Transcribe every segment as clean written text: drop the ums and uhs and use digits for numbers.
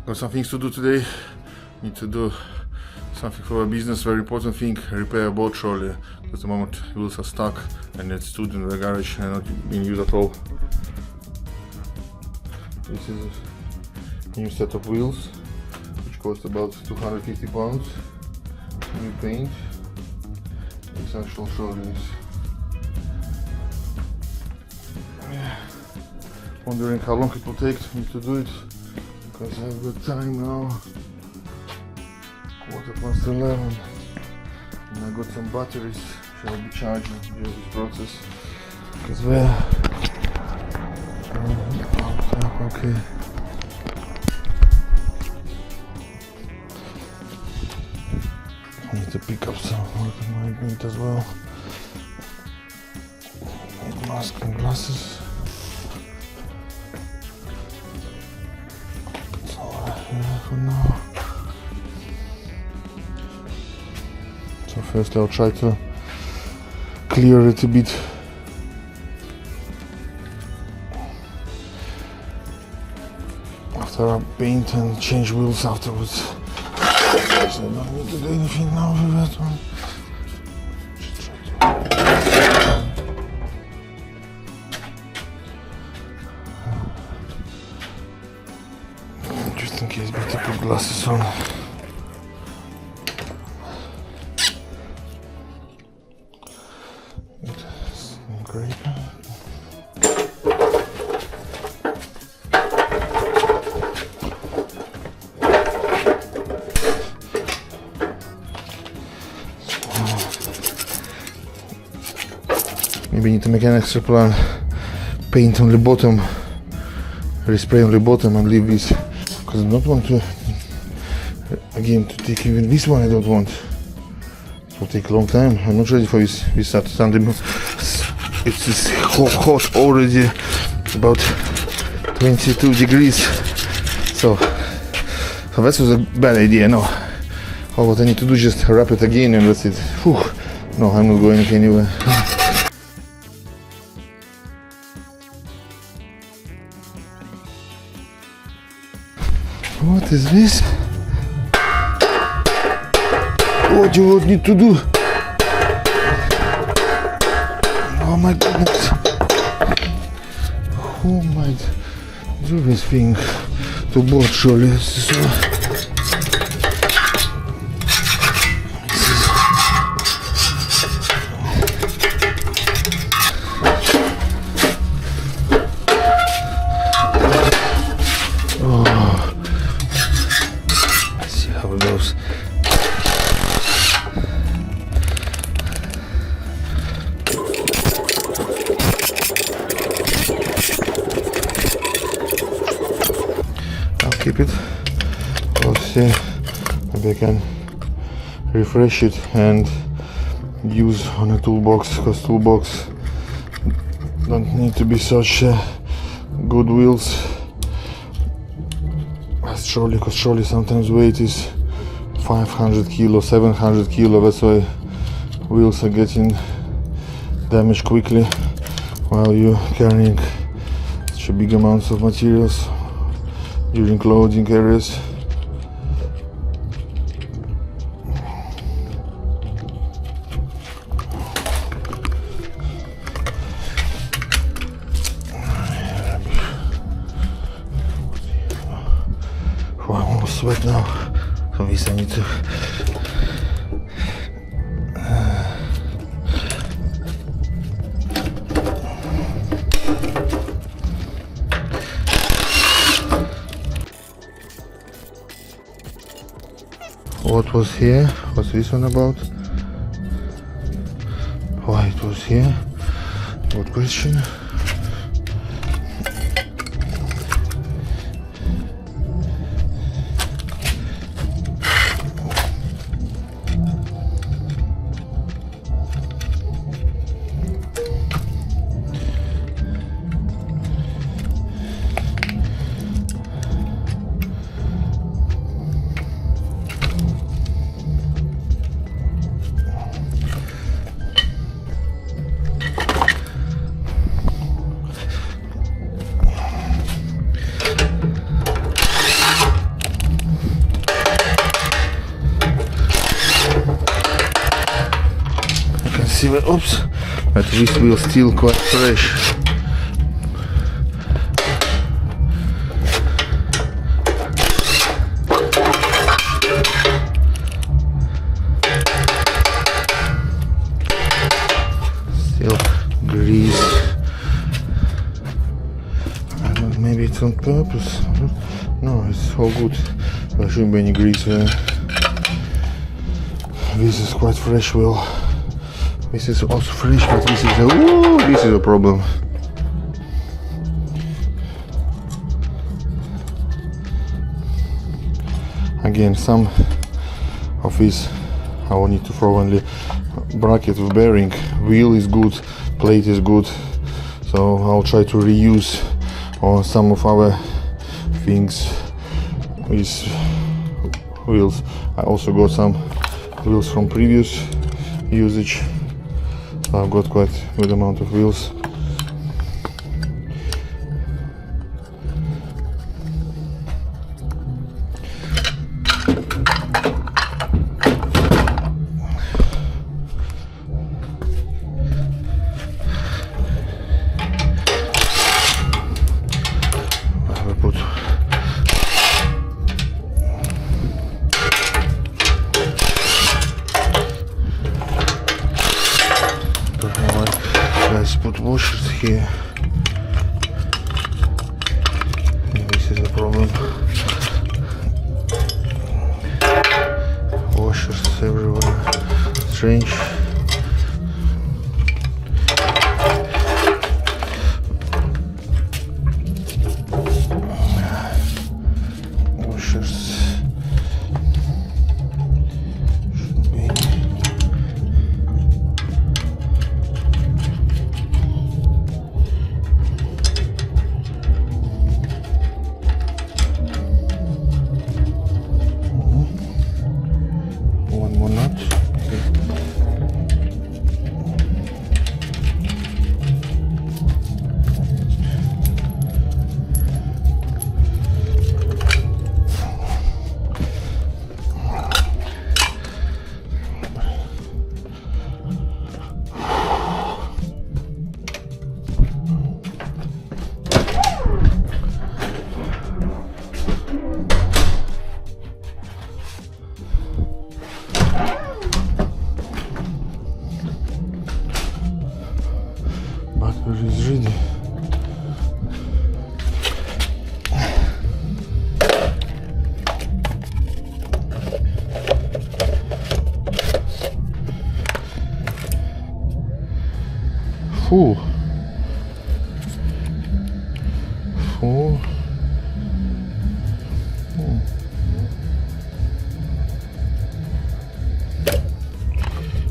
Got some things to do today. Need to do something for a business, very important thing, repair a boat trolley. At the moment wheels are stuck and it's stood in the garage and not being used at all. This is a new set of wheels which cost about 250 pounds. New paint. This actual trolley is. Wondering how long it will take me to do it, because I've got time now, 11:15, and I got some batteries which I'll be charging during this process. Because okay. I need to pick up some working my paint as well. Need mask and glasses. For now. So first I'll try to clear it a bit. After I paint and change wheels afterwards. So I don't need to do anything now with that one. Just in case, better put glasses on. It's great. Maybe need to make an extra plan. Paint on the bottom, respray on the bottom, and leave this. Because I don't want to, again, to take even this one. I don't want. It will take a long time. I'm not ready for this Sunday. It's hot already, about 22 degrees. So that was a bad idea. No, all what I need to do is just wrap it again, and that's it. Whew. No, I'm not going anywhere. What is this? What do you need to do? Oh my goodness. Who might do this thing to boat trolley? Keep it. We'll see. Maybe I can refresh it and use on a toolbox, because toolbox don't need to be such good wheels as trolley, because trolley sometimes weight is 500 kilo, 700 kilo. That's why wheels are getting damaged quickly while you're carrying such a big amounts of materials during loading areas. Oh, I'm almost sweat now. So this I need to what was here? What's this one about? Why it was here? Good question. oops, but this wheel still quite fresh. Still grease. I don't know, maybe it's on purpose. No, it's all good. There shouldn't be any grease there. This is quite fresh wheel. This is also fresh, but this is a problem. Again, some of this I will need to throw only bracket with bearing. Wheel is good, plate is good, so I'll try to reuse on some of our things with wheels. I also got some wheels from previous usage, so I've got quite a good amount of wheels. Put washers here. This is a problem. Washers everywhere. Strange. Washers. Is ready. Full.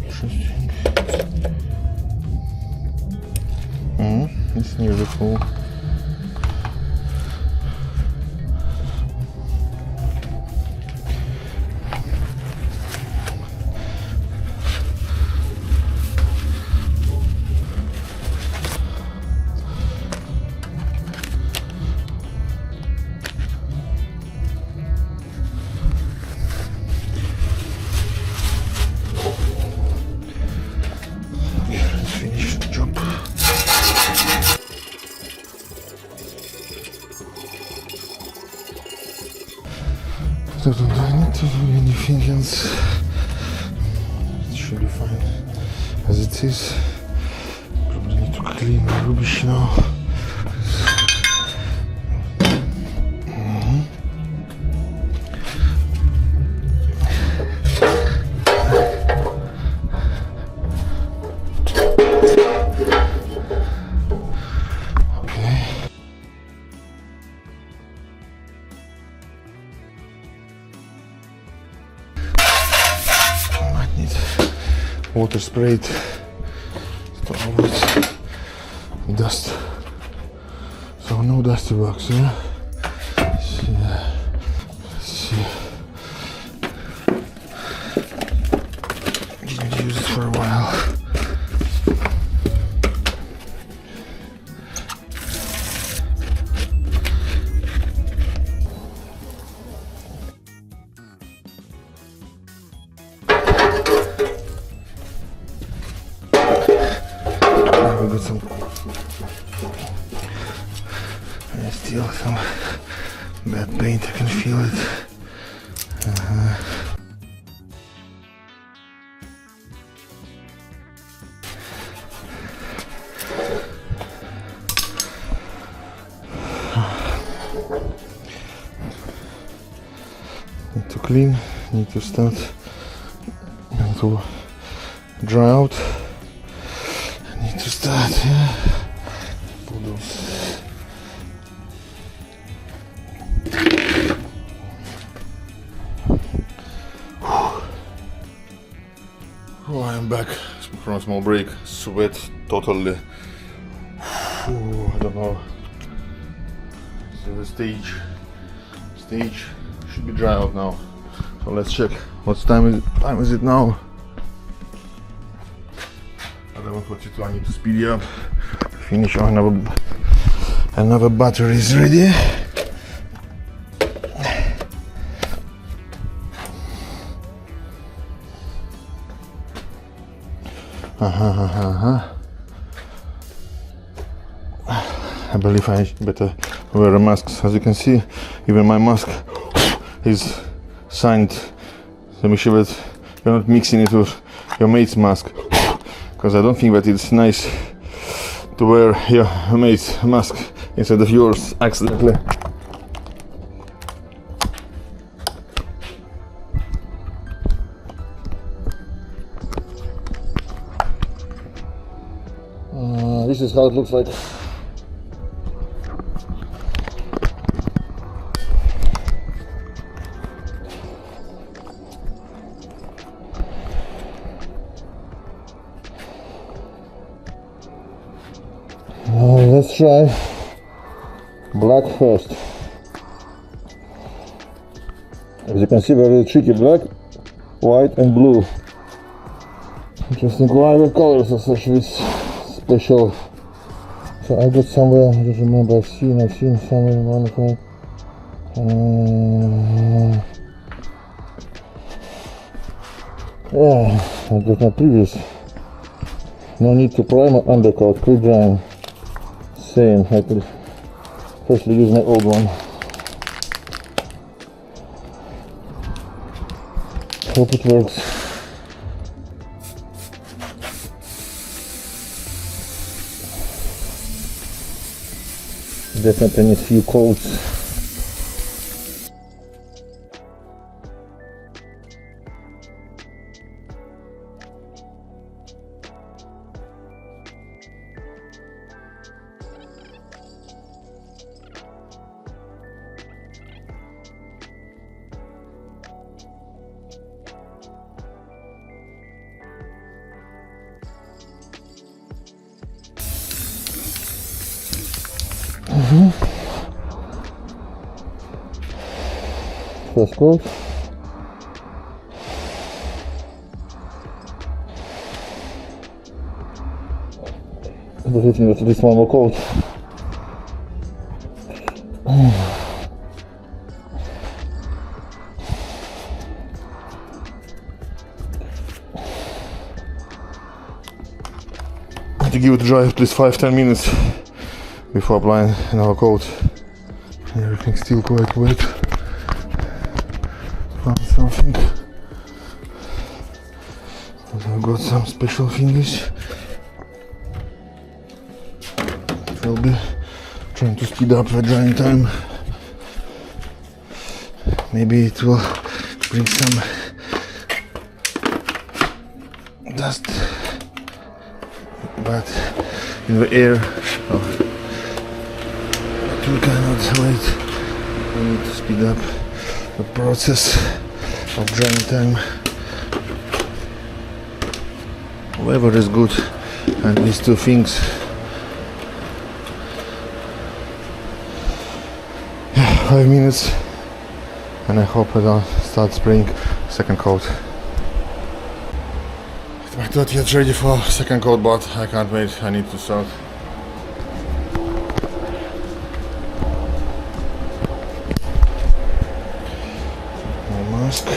Interesting. It's nearly full. So do I need to do anything else? It should be fine as it is. Probably need to clean the rubbish now. Water sprayed to avoid dust, so no dusty bugs, yeah? See. Didn't use it for a while. got some. There's still some bad paint. I can feel it. Need to clean. Need to start to dry out. I need to start. Yeah. Put those. Oh, I'm back from a small break. Sweat totally. Oh, I don't know. So the stage should be dry out now. So let's check. What time is it now? 11:42. I need to speed it up. Finish. Another battery is ready. I believe I better wear a mask. As you can see, even my mask is signed. Let me show that you're not mixing it with your mate's mask, because I don't think that it's nice to wear your mate's mask instead of yours accidentally. This is how it looks like. Let's try black first. As you can see, very tricky: black, white and blue. Interesting why the colors are such this special. So I got somewhere, I don't remember, I've seen somewhere in one of my yeah, I got my previous. No need to prime or undercoat, quick drying. Same, I could firstly use my old one. Hope it works. Definitely need a few coats. First coat. We're hitting with at least one more coat. To give it a dry at least 5-10 minutes before applying another coat. Everything's still quite wet. Found something. I've got some special fingers. I'll be trying to speed up the drying time. Maybe it will bring some dust, but in the air. But we cannot wait. We need to speed up the process of drying time. Weather is good, and these two things. 5 minutes, and I hope I'll start spraying second coat. My thought it's ready for second coat, but I can't wait. I need to start. My mask.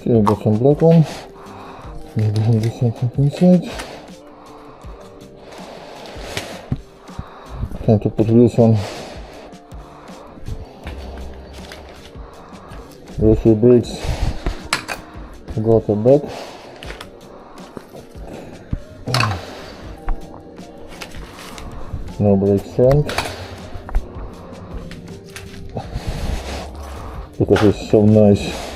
Here I got some black one. Maybe have this something inside. Time to put wheels on. Refurb brakes. Got a back. No brakes front. Because it's so nice.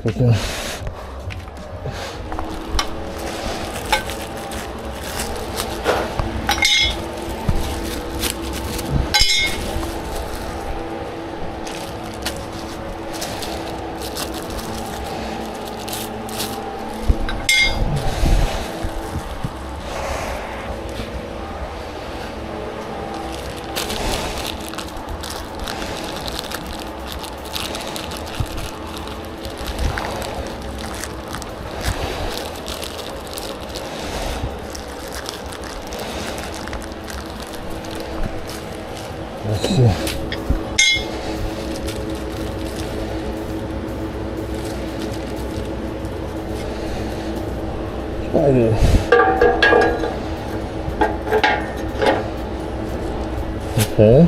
Okay. Let's see. Spider. Okay.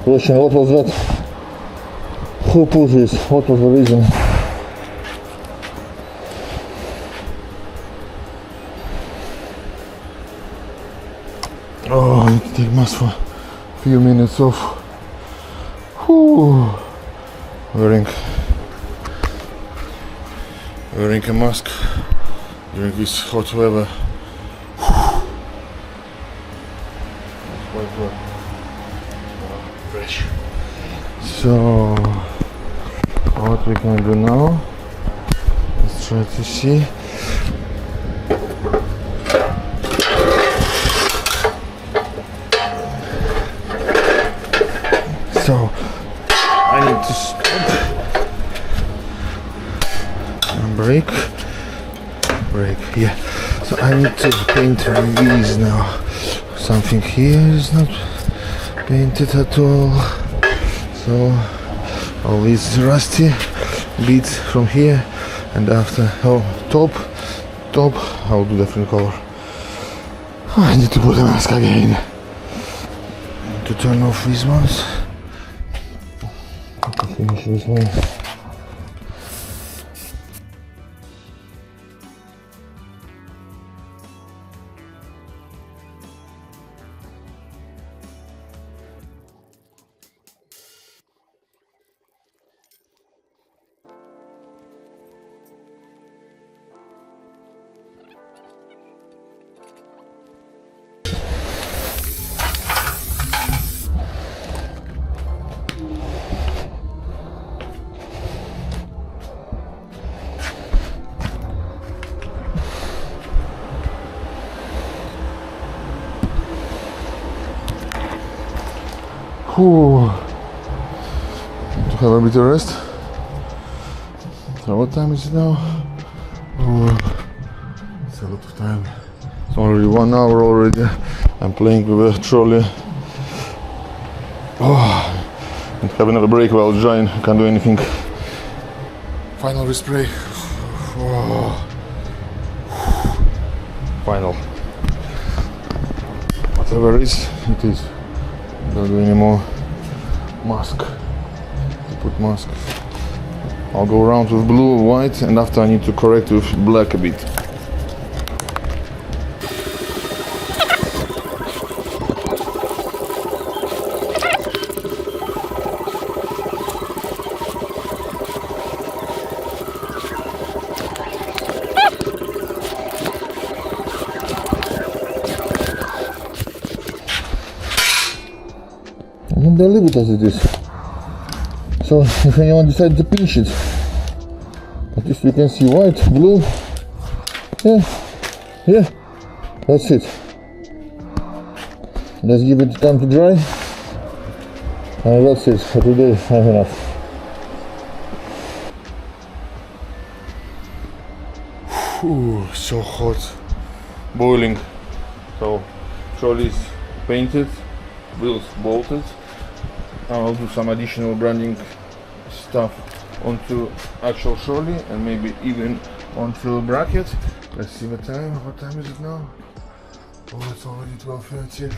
Question, what was that? Who put this? What was the reason? Oh, I need to take mask for a few minutes off. Whew. Wearing a mask during this hot weather. Fresh. So, what we can do now? Let's try to see. So, I need to stop and brake, yeah. So I need to paint these now. Something here is not painted at all. So all these rusty bits from here, and after top, I'll do different color. I need to put a mask again. To turn off these ones. To finish this one. Whew. To have a bit of rest. So what time is it now? Oh, it's a lot of time. It's already 1 hour already. I'm playing with a trolley. Oh, and have another break while drying. Can't do anything. Final respray. Final. Whatever it is. Don't do any more mask. Put mask. I'll go around with blue, white, and after I need to correct with black a bit. Then leave it as it is. So if anyone decides to pinch it, at least we can see white, blue. Yeah, that's it. Let's give it time to dry. And that's it for today. I have enough. Ooh, so hot. Boiling. So trolleys painted, wheels bolted. I'll do some additional branding stuff onto actual trolley and maybe even onto bracket. Let's see what time. What time is it now? Oh, it's already 12:30.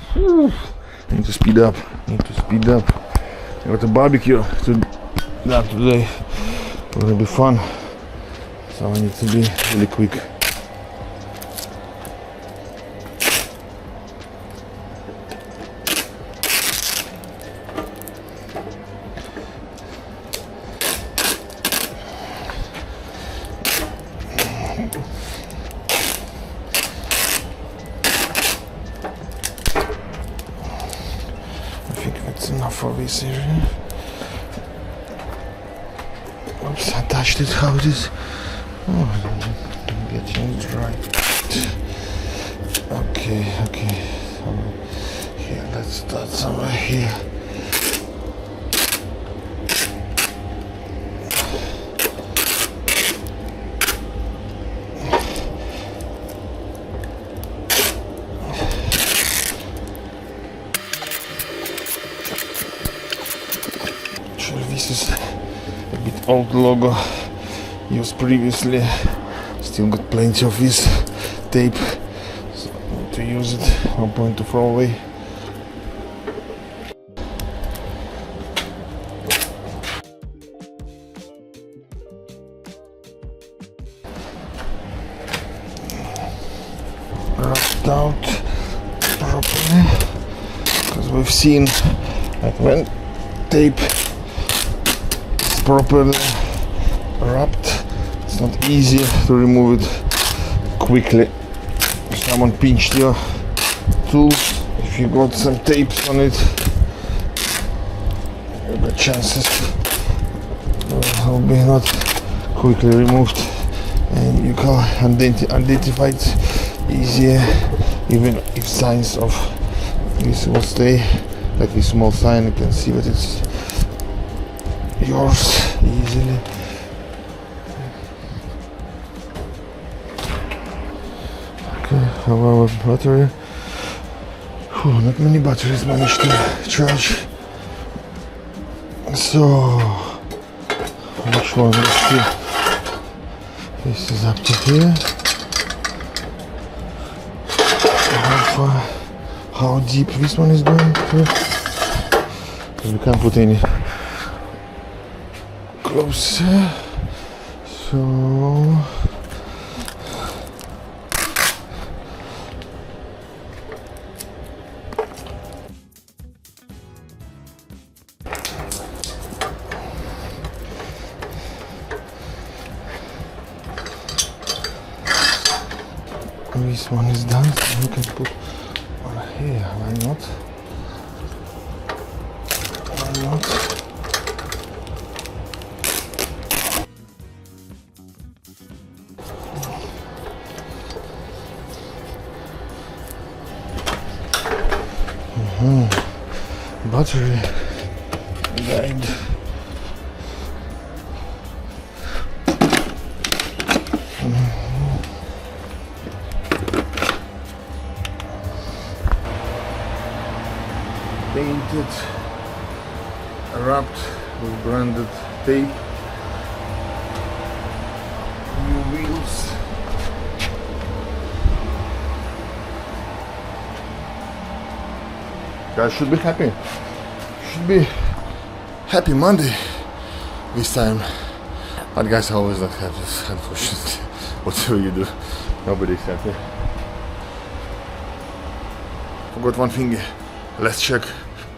Need to speed up. I got a barbecue to do today. It's gonna be fun. So I need to be really quick. Enough for this area. Oops, I touched it. How it is? Oh, getting dry. Okay. Here, let's start somewhere here. This is a bit old logo used previously. Still got plenty of this tape, so I need to use it. No point to throw away. Wrapped out properly, because we've seen that when tape properly wrapped, it's not easy to remove it quickly. If someone pinched your tool, if you got some tapes on it, the chances will be not quickly removed, and you can identify it easier, even if signs of this will stay, like this small sign. You can see that it's yours easily. Okay, how about battery? Not many batteries managed to charge. So, which one is still? This is up to here. How deep this one is going to? We can't put any closer, so this one is done, so we can put one here. Why not? Battery died. Painted wrapped with branded tape. New wheels. Guys should be happy. Should be happy Monday this time. But guys are always not happy, unfortunately. Whatever you do, nobody's happy. Forgot one thing. Let's check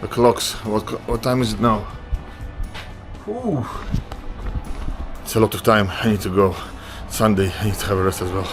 the clocks. What time is it now? Ooh. It's a lot of time. I need to go. Sunday, I need to have a rest as well.